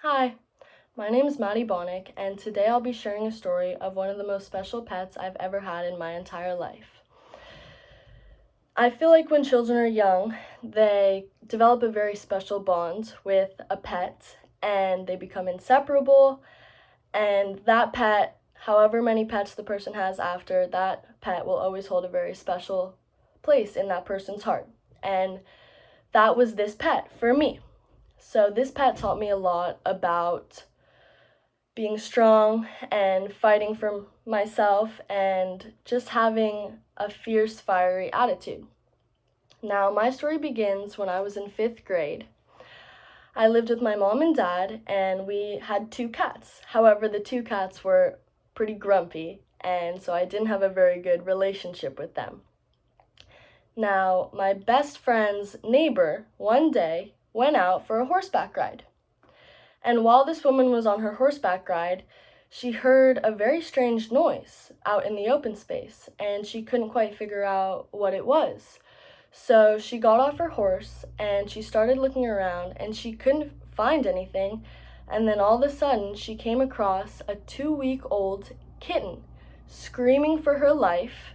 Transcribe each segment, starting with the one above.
Hi, my name is Maddie Bonick, and today I'll be sharing a story of one of the most special pets I've ever had in my entire life. I feel like when children are young, they develop a very special bond with a pet and they become inseparable. And that pet, however many pets the person has after, that pet will always hold a very special place in that person's heart. And that was this pet for me. So, this pet taught me a lot about being strong and fighting for myself and just having a fierce, fiery attitude. Now, my story begins when I was in fifth grade. I lived with my mom and dad, and we had two cats. However, the two cats were pretty grumpy, and so I didn't have a very good relationship with them. Now, my best friend's neighbor one day went out for a horseback ride. And while this woman was on her horseback ride, she heard a very strange noise out in the open space, and she couldn't quite figure out what it was. So she got off her horse and she started looking around, and she couldn't find anything. And then all of a sudden, she came across a 2-week-old kitten screaming for her life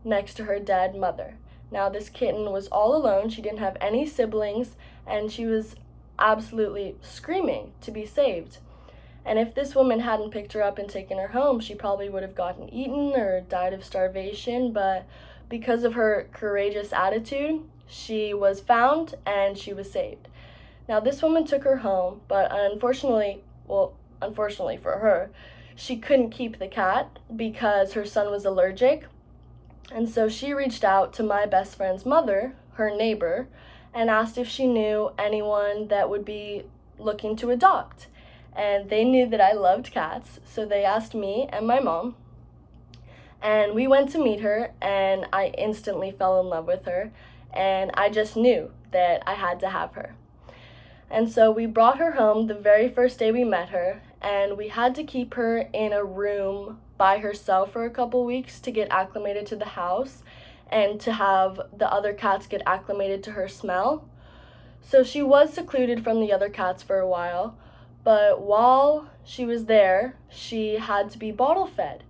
next to her dead mother. Now, this kitten was all alone, she didn't have any siblings, and she was absolutely screaming to be saved. And if this woman hadn't picked her up and taken her home, she probably would have gotten eaten or died of starvation. But because of her courageous attitude, she was found and she was saved. Now, this woman took her home, but unfortunately for her, she couldn't keep the cat because her son was allergic. And so she reached out to my best friend's mother, her neighbor, and asked if she knew anyone that would be looking to adopt. And they knew that I loved cats, so they asked me and my mom. And we went to meet her, and I instantly fell in love with her, and I just knew that I had to have her. And so we brought her home the very first day we met her, and we had to keep her in a room by herself for a couple weeks to get acclimated to the house and to have the other cats get acclimated to her smell. So she was secluded from the other cats for a while, but while she was there, she had to be bottle fed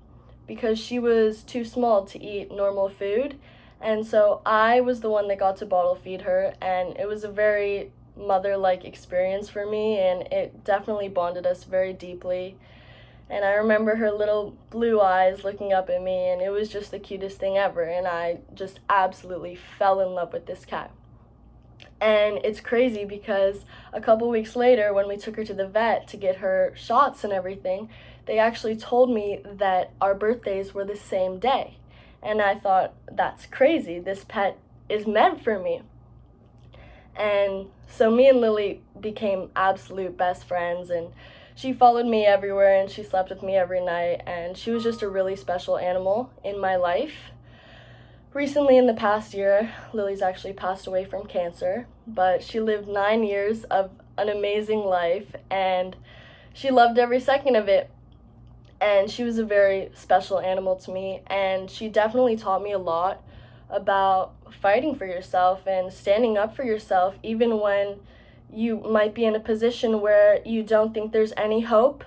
because she was too small to eat normal food. And so I was the one that got to bottle feed her, and it was a very mother-like experience for me, and it definitely bonded us very deeply. And I remember her little blue eyes looking up at me, and it was just the cutest thing ever, and I just absolutely fell in love with this cat. And it's crazy because a couple weeks later, when we took her to the vet to get her shots and everything, they actually told me that our birthdays were the same day. And I thought, that's crazy, this pet is meant for me. And so me and Lily became absolute best friends, and she followed me everywhere and she slept with me every night, and she was just a really special animal in my life. Recently, in the past year, Lily's actually passed away from cancer, but she lived 9 years of an amazing life, and she loved every second of it. And she was a very special animal to me, and she definitely taught me a lot about fighting for yourself and standing up for yourself, even when you might be in a position where you don't think there's any hope.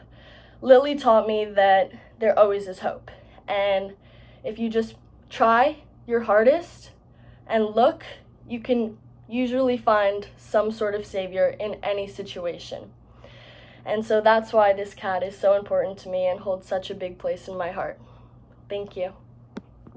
Lily taught me that there always is hope. And if you just try your hardest and look, you can usually find some sort of savior in any situation. And so that's why this cat is so important to me and holds such a big place in my heart. Thank you.